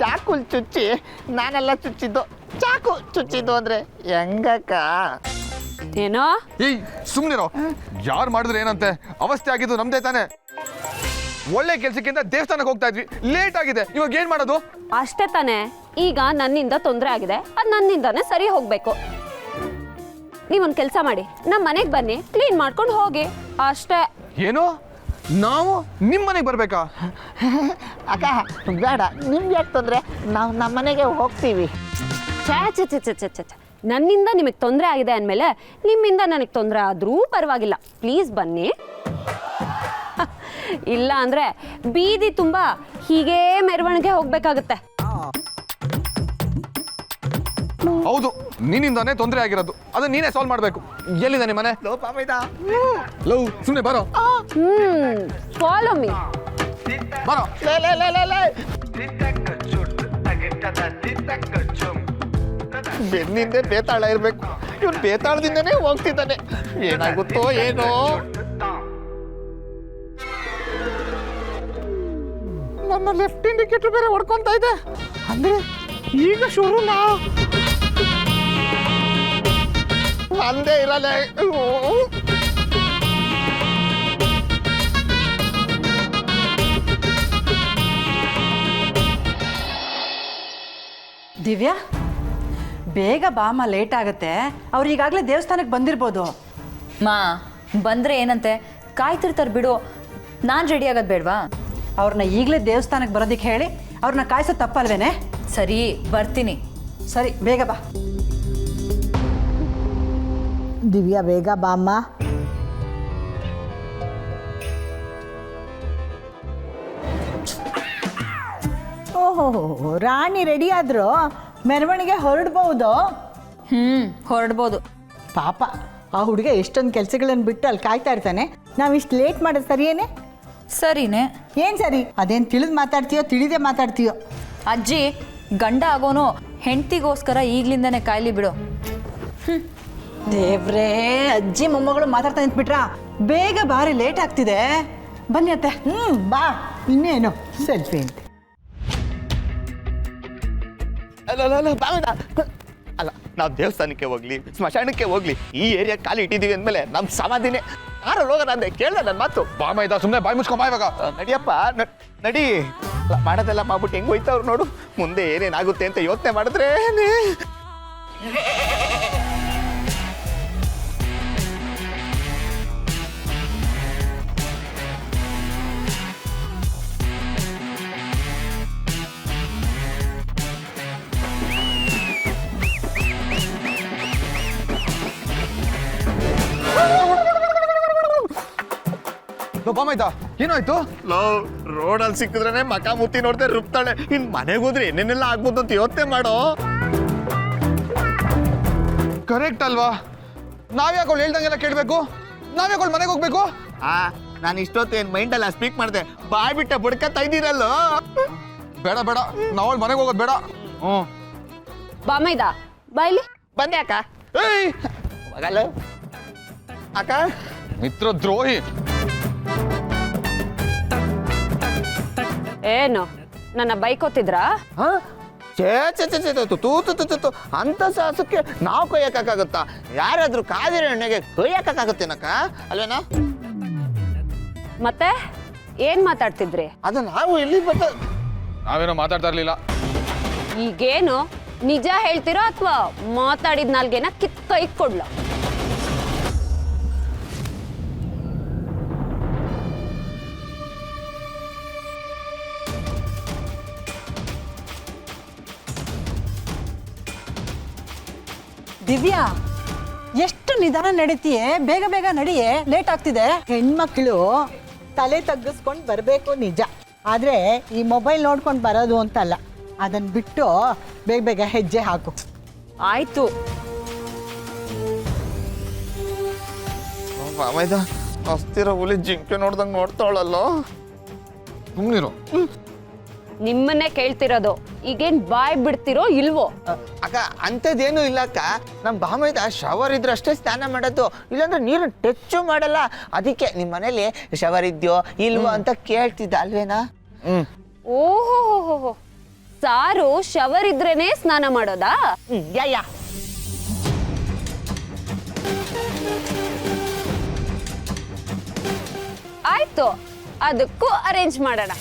ಚಾಕುಲ್ ಚುಚ್ಚಿ ನಾನೆಲ್ಲ ಚುಚ್ಚಿದ್ದು ಚಾಕು ಚುಚ್ಚಿದ್ದು ಅಂದ್ರೆ ಹೆಂಗಕ್ಕ? ಏನೋ ಏಯ್ ಸುಮ್ಮನಿರೋ. ಯಾರು ಮಾಡಿದ್ರೆ ಏನಂತೆ? ಅವಸ್ಥೆ ಆಗಿದ್ದು ನಮ್ದೇ ತಾನೆ. ಒಳ್ಳೆ ಕೆಲ್ಸಕ್ಕಿಂತ ದೇವಸ್ಥಾನಕ್ಕೆ ಹೋಗ್ತಾ ಇದ್ವಿ, ಲೇಟ್ ಆಗಿದೆ, ಇವಾಗ ಏನ್ ಮಾಡೋದು? ಅಷ್ಟೇ ತಾನೆ. ಈಗ ನನ್ನಿಂದ ತೊಂದರೆ ಆಗಿದೆ, ಅದು ನನ್ನಿಂದಾನೇ ಸರಿ ಹೋಗ್ಬೇಕು. ನೀವೊಂದು ಕೆಲಸ ಮಾಡಿ, ನಮ್ಮ ಮನೆಗೆ ಬನ್ನಿ, ಕ್ಲೀನ್ ಮಾಡ್ಕೊಂಡು ಹೋಗಿ ಅಷ್ಟೇ. ಏನು ನಾವು ನಿಮ್ಮ ಮನೆಗೆ ಬರ್ಬೇಕಾ? ಅಕ್ಕ ಬೇಡ, ನಿಮ್ಗೆ ಯಾಕೆ ತೊಂದರೆ? ನಾವು ನಮ್ಮ ಮನೆಗೆ ಹೋಗ್ತೀವಿ. ಛೇ ಛೇ ಛೇ ಛೇ ಛೇ ಛೇ ಛೇ. ನನ್ನಿಂದ ನಿಮಗೆ ತೊಂದರೆ ಆಗಿದೆ ಅಂದಮೇಲೆ ನಿಮ್ಮಿಂದ ನನಗೆ ತೊಂದರೆ ಆದರೂ ಪರವಾಗಿಲ್ಲ, ಪ್ಲೀಸ್ ಬನ್ನಿ. ಇಲ್ಲ ಅಂದರೆ ಬೀದಿ ತುಂಬ ಹೀಗೇ ಮೆರವಣಿಗೆ ಹೋಗ್ಬೇಕಾಗತ್ತೆ. ಹೌದು, ನಿನ್ನಿಂದಾನೇ ತೊಂದರೆ ಆಗಿರೋದು, ಅದನ್ನ ನೀನೇ ಸಾಲ್ವ್ ಮಾಡಬೇಕು. ಎಲ್ಲಿದೆ ನಿಮ್ಮ ಮನೆ? ಲವ್ ಸುಮ್ಮನೆ ಬರೋ. Follow me. ಬರೋ. ಬೆನ್ನಿಂದೆ ಬೇತಾಳ ಇರಬೇಕು, ಇವ್ನು ಬೇತಾಳದಿಂದನೇ ಹೋಗ್ತಿದ್ದಾನೆ. ಏನಾಗುತ್ತೋ ಏನೋ. ನನ್ನ ಲೆಫ್ಟ್ ಇಂಡಿಕೇಟರ್ ಬೇರೆ ಹೊಡ್ಕೊಂತ ಇದೆ, ಅಂದ್ರೆ ಈಗ ಶುರುನಾ? ನಂದೇ ಇರಲ್ಲ. ದಿವ್ಯಾ, ಬೇಗ ಬಾಮ, ಲೇಟ್ ಆಗುತ್ತೆ. ಅವ್ರು ಈಗಾಗಲೇ ದೇವಸ್ಥಾನಕ್ಕೆ ಬಂದಿರ್ಬೋದು. ಮಾ ಬಂದರೆ ಏನಂತೆ, ಕಾಯ್ತಿರ್ತಾರೆ ಬಿಡು. ನಾನು ರೆಡಿ ಆಗೋದು ಬೇಡವಾ? ಅವ್ರನ್ನ ಈಗಲೇ ದೇವಸ್ಥಾನಕ್ಕೆ ಬರೋದಕ್ಕೆ ಹೇಳಿ ಅವ್ರನ್ನ ಕಾಯಿಸೋ ತಪ್ಪಲ್ವೇನೆ? ಸರಿ, ಬರ್ತೀನಿ. ಸರಿ, ಬೇಗ ಬಾ. ದಿವ್ಯಾ ಬೇಗ ಬಾಮ್ಮ. ಓಹೋ, ರಾಣಿ ರೆಡಿ ಆದ್ರು, ಮೆರವಣಿಗೆ ಹೊರಡ್ಬೋದು. ಹೊರಡ್ಬೋದು. ಪಾಪ ಆ ಹುಡುಗ ಎಷ್ಟೊಂದು ಕೆಲಸಗಳನ್ನು ಬಿಟ್ಟು ಅಲ್ಲಿ ಕಾಯ್ತಾ ಇರ್ತಾನೆ. ನಾವು ಇಷ್ಟು ಲೇಟ್ ಮಾಡೋದು ಸರಿಯೇನೆ? ಸರಿನೇ. ಏನು ಸರಿ? ಅದೇನು ತಿಳಿದು ಮಾತಾಡ್ತೀಯೋ ತಿಳಿದೇ ಮಾತಾಡ್ತೀಯೋ? ಅಜ್ಜಿ, ಗಂಡ ಆಗೋನು ಹೆಂಡತಿಗೋಸ್ಕರ ಈಗ್ಲಿಂದನೇ ಕಾಯ್ಲಿ ಬಿಡು. ದೇವ್ರೇ, ಅಜ್ಜಿ ಮೊಮ್ಮಗಳು ಮಾತಾಡ್ತಾ ನಿಂತ್ಬಿಟ್ರಾ? ಬೇಗ ಬಾರಿ, ಲೇಟ್ ಆಗ್ತಿದೆ. ಬನ್ನಿ ಅತ್ತೆ. ಬಾ, ಇನ್ನೇನು ಸೆಲ್ಫಿ ಅಂತೆ. ಅಲ್ಲ, ನಾವು ದೇವಸ್ಥಾನಕ್ಕೆ ಹೋಗ್ಲಿ, ಸ್ಮಶಾನಕ್ಕೆ ಹೋಗ್ಲಿ, ಈ ಏರಿಯಾ ಕಾಲು ಇಟ್ಟಿದ್ದೀವಿ ಅಂದಮೇಲೆ ನಮ್ಮ ಸಮಾಧಿನೇ. ಯಾರಲ್ಲಿ ಹೋಗೋಣ ಅಂದೆ, ಕೇಳ್ದೆ ನನ್ನ ಮಾತು. ಬಾಮ ಇದ್ದ, ಸುಮ್ಮನೆ ಬಾಯಿ ಮುಚ್ಕೊಂಬ ಇವಾಗ. ನಡಿಯಪ್ಪ, ನಡಿ. ಮಾಡೋದೆಲ್ಲ ಮಾಡ್ಬಿಟ್ಟು ಹೆಂಗೆ ಹೋಯ್ತವ್ರು ನೋಡು. ಮುಂದೆ ಏನೇನಾಗುತ್ತೆ ಅಂತ ಯೋಚನೆ ಮಾಡಿದ್ರೆ ಬಾಮ ಇದ್ದ, ಏನಾಯ್ತು? ರೋಡಲ್ಲಿ ಸಿಕ್ಕಿದ್ರೇನೆ ಮಕ ಮುತ್ತಿ ನೋಡ್ದೆ ರುಬ್ತಾಳೆ. ಇನ್ ಮನೆಗೆ ಹೋದ್ರೆ ಏನೇನೆಲ್ಲ ಆಗ್ಬೋದು ಅಂತ ಯೋಚನೆ ಮಾಡೋ. ಕರೆಕ್ಟ್ ಅಲ್ವಾ? ನಾವ್ಯಾಕೆ ಅವಳು ಹೇಳ್ದಂಗೆಲ್ಲ ಕೇಳಬೇಕು? ನಾವ್ಯಾಕೆ ಅವಳು ಮನೆಗೆ ಹೋಗ್ಬೇಕು? ನಾನು ಇಷ್ಟೊತ್ತು ಏನು ಮೈಂಡಲ್ಲ ಸ್ಪೀಕ್ ಮಾಡಿದೆ, ಬಾಯ್ ಬಿಟ್ಟ ಬಡ್ಕತ್ತಾ ಇದ್ದೀರಲ್ಲೋ. ಬೇಡ ಬೇಡ, ನಾವು ಅವಳು ಮನೆಗೆ ಹೋಗೋದು ಬೇಡ. ಬಾಮೈದ ಬಾಯ್ಲಿ. ಬಂದೆ ಅಕ್ಕ. ಏಯ್ ಮಗಲ್ಲ ಅಕ್ಕ, ಮಿತ್ರ ದ್ರೋಹಿ. ಏನು ನನ್ನ ಬೈಕೋತಿದ್ರಾ? ಅಂತ ಸಾಹಸಕ್ಕೆ ನಾವು ಕೊಯ್ಯಕ್ಕಾಗುತ್ತಾ? ಯಾರಾದ್ರೂ ಕಾದಿರೋ ಎಣ್ಣೆಗೆ ಕೊಯ್ಯಕ್ಕಾಗುತ್ತೇನಕ್ಕ? ಅಲ್ವೇನಾ? ಮತ್ತೆ ಏನ್ ಮಾತಾಡ್ತಿದ್ರಿ? ಅದು ನಾವು ಇಲ್ಲಿ ನಾವೇನೋ ಮಾತಾಡ್ತಾ ಇರ್ಲಿಲ್ಲ. ಈಗೇನು ನಿಜ ಹೇಳ್ತೀರೋ ಅಥವಾ ಮಾತಾಡಿದ ನಾಲ್ಗೆನ ಕಿತ್ ಕೈ ಕೊಡ್ಲ? ದಿವ್ಯಾ, ಎಷ್ಟು ನಿಧಾನ ನಡೀತೀಯೇ? ಬೇಗ ಬೇಗ ನಡಿಯೇ, ಲೇಟ್ ಆಗ್ತಿದೆ. ಹೆಣ್ಮಕ್ಳು ತಲೆ ತಗ್ಗಿಸ್ಕೊಂಡು ಬರಬೇಕು ನಿಜ, ಆದರೆ ಈ ಮೊಬೈಲ್ ನೋಡ್ಕೊಂಡು ಬರೋದು ಅಂತಲ್ಲ. ಅದನ್ನು ಬಿಟ್ಟು ಬೇಗ ಬೇಗ ಹೆಜ್ಜೆ ಹಾಕು. ಆಯ್ತು. ಅಸ್ತಿರ ಹುಲಿ ಜಿಂಕೆ ನೋಡ್ದಂಗೆ ನೋಡ್ತಾವಳಲ್ಲೋ. ಸುಮ್ಮನಿರು. ನಿಮ್ಮನ್ನೇ ಕೇಳ್ತಿರೋದು, ಈಗೇನ್ ಬಾಯ್ ಬಿಡ್ತಿರೋ ಇಲ್ವೋ? ಅಕ್ಕ, ಅಂಥದ್ದೇನು ಇಲ್ಲ ಅಕ್ಕ. ನಮ್ಮ ಬಾಮೈದ ಶವರ್ ಇದ್ರೆ ಅಷ್ಟೇ ಸ್ನಾನ ಮಾಡೋದು, ಇಲ್ಲಾಂದ್ರೆ ನೀರು ಟಚ್ಚು ಮಾಡಲ್ಲ. ಅದಕ್ಕೆ ನಿಮ್ಮ ಮನೇಲಿ ಶವರ್ ಇದೆಯೋ ಇಲ್ವೋ ಅಂತ ಕೇಳ್ತಿದ್ದ ಅಲ್ವೇನಾ? ಓಹೋ, ಸಾರು ಶವರ್ ಇದ್ರೇನೆ ಸ್ನಾನ ಮಾಡೋದಾ? ಯಾ ಆಯ್ತು, ಅದಕ್ಕೂ ಅರೇಂಜ್ ಮಾಡೋಣ.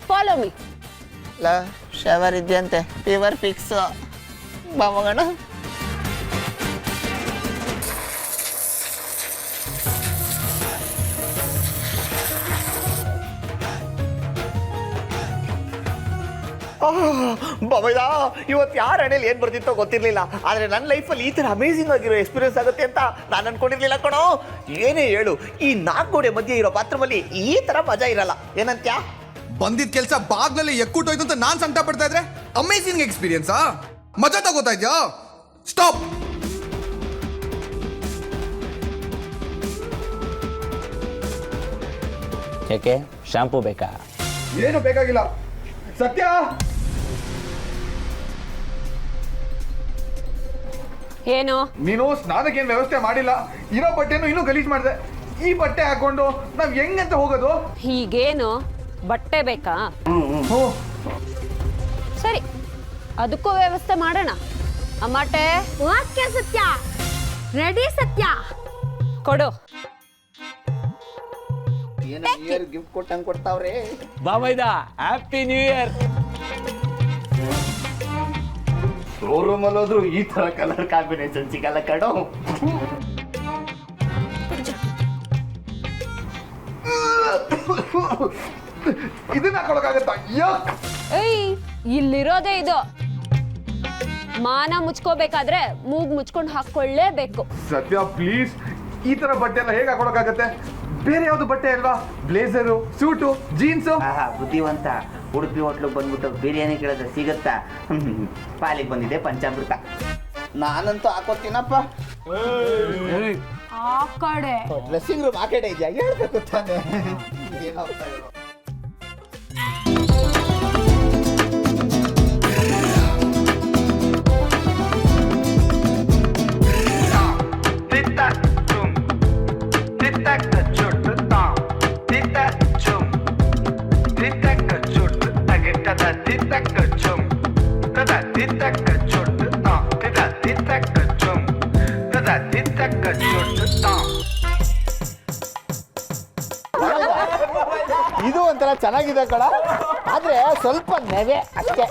Follow me. ಲ ಶವರ್ ಇದೆಯಂತೆ, ಫೀವರ್ ಫಿಕ್ಸ್. ಬಾ ಮಗಣ. ಬಾಬಯ್ಯ, ಇವತ್ತು ಯಾರ ಹಣೆಯಲ್ಲಿ ಏನು ಬರ್ತಿತ್ತೋ ಗೊತ್ತಿರಲಿಲ್ಲ. ಆದರೆ ನನ್ನ ಲೈಫಲ್ಲಿ ಈ ಥರ ಅಮೇಝಿಂಗ್ ಆಗಿರೋ ಎಕ್ಸ್ಪೀರಿಯನ್ಸ್ ಆಗುತ್ತೆ ಅಂತ ನಾನು ಅನ್ಕೊಂಡಿರ್ಲಿಲ್ಲ ಕಣೋ. ಏನೇ ಹೇಳು, ಈ 4 ಗೋಡೆ ಮಧ್ಯೆ ಇರೋ ಬಾತ್ರೂಮಲ್ಲಿ ಈ ಥರ ಮಜಾ ಇರಲ್ಲ. ಏನಂತ್ಯಾ? ಬಂದಿದ್ ಕೆಲಸ ಬಾಗ್ಲಲ್ಲಿ ಎಕ್ಕೂಟೋಯ್ತು ಅಂತ ನಾನ್ ಸಂಕಟ ಪಡ್ತಾ ಇದ್ರೆ ಅಮೇಸಿಂಗ್ ಎಕ್ಸ್ಪೀರಿಯನ್ಸಾ? ಮಜಾ ತಗೋತಾ ಇದ್ಯಾ? ಸ್ಟಾಪ್. ಯಾಕೆ ಶಾಂಪೂ ಬೇಕಾ? ಏನು ಬೇಕಾಗಿಲ್ಲ. ಸತ್ಯ, ಏನು? ನೀನು ಸ್ನಾನಕ್ಕೇನು ವ್ಯವಸ್ಥೆ ಮಾಡಿಲ್ಲ. ಇರೋ ಬಟ್ಟೆನೂ ಇನ್ನೂ ಗಲೀಜ್ ಮಾಡಿದೆ. ಈ ಬಟ್ಟೆ ಹಾಕೊಂಡು ನಾವ್ ಹೆಂಗಂತ ಹೋಗೋದು? ಹೀಗೇನು ಬಟ್ಟೆ ಬೇಕಾ? ಸರಿ, ಅದಕ್ಕೂ ವ್ಯವಸ್ಥೆ ಮಾಡೋಣ. ಅಮ್ಮಾಟೆ, ವಾಕ್ಯ ಸತ್ಯ ರೆಡಿ. ಸತ್ಯ ಕೊಡು. ಗಿಫ್ಟ್ ಕೊಟ್ಟಂಗೆ ಕೊಡ್ತಾವ್ರೆ. ಬಾಮೈದ ಹ್ಯಾಪಿ ನ್ಯೂ ಇಯರ್. ಶೋರೂಮ್ ಅಲ್ಲೋದ್ರು ಈ ಥರ ಕಲರ್ ಕಾಂಬಿನೇಷನ್ ಸಿಗಲ್ಲ ಕಣೋ. ಇದನ್ನ ಹಾಕೊಳಕಾಗತ್ತಾ? ಯಕ್. ಏಯ್, ಇಲ್ಲಿರೋದೇ ಇದು. ಮಾನ ಮುಚ್ಕೋಬೇಕಾದ್ರೆ ಮೂಗ್ ಮುಚ್ಕೊಂಡು ಹಾಕೊಳ್ಳೇಬೇಕು. ಸತ್ಯ ಪ್ಲೀಸ್, ಈ ತರ ಬಟ್ಟೆ ಎಲ್ಲ ಹೇಗೆ ಹಾಕೊಳಕಾಗತ್ತೆ? ಬೇರೆ ಯಾವ್ದು ಬಟ್ಟೆ ಅಲ್ವಾ? Blazer, suit, jeans. ಬುದ್ಧಿವಂತ. ಉಡುಪಿ ಹೋಟ್ಲಿಗೆ ಬಂದ್ಬಿಟ್ಟು ಬಿರಿಯಾನಿ ಕೇಳಿದ್ರೆ ಸಿಗುತ್ತಾ? ಪಾಲಿಗೆ ಬಂದಿದೆ ಪಂಚಾಮೃತ. ನಾನಂತೂ ಹಾಕೋತೀನಪ್ಪ. ಆ ಕಡೆ ಡ್ರೆಸ್ಸಿಂಗ್ ರೂಮ್ ಆ ಕಡೆ ಇದೆಯಾ? ಹೇಳ್ಬೇಕು ತಾನೆ. ಏನಪ್ಪ ಇದು? ಇದು ಒಂಥರ ಚೆನ್ನಾಗಿದೆ ಕಣ, ಆದ್ರೆ ಸ್ವಲ್ಪ ನೆವೆ ಅಷ್ಟೇ.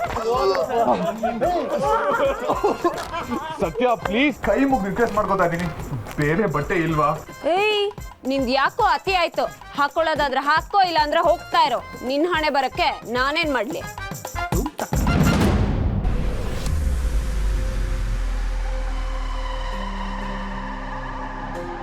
ಸತ್ಯ ಪ್ಲೀಸ್, ಕೈ ಮುಗಿ ರಿಕ್ವೆಸ್ಟ್ ಮಾಡ್ಕೋತಾ ಇದೀನಿ. ಬೇರೆ ಬಟ್ಟೆ ಇಲ್ವಾ? ಏಯ್, ನಿಂದ್ ಯಾಕೋ ಅತಿ ಆಯ್ತು. ಹಾಕೊಳ್ಳೋದಾದ್ರೆ ಹಾಕೋ, ಇಲ್ಲ ಅಂದ್ರೆ ಹೋಗ್ತಾ ಇರೋ. ನಿನ್ ಹಣೆ ಬರಕ್ಕೆ ನಾನೇನ್ ಮಾಡ್ಲಿ?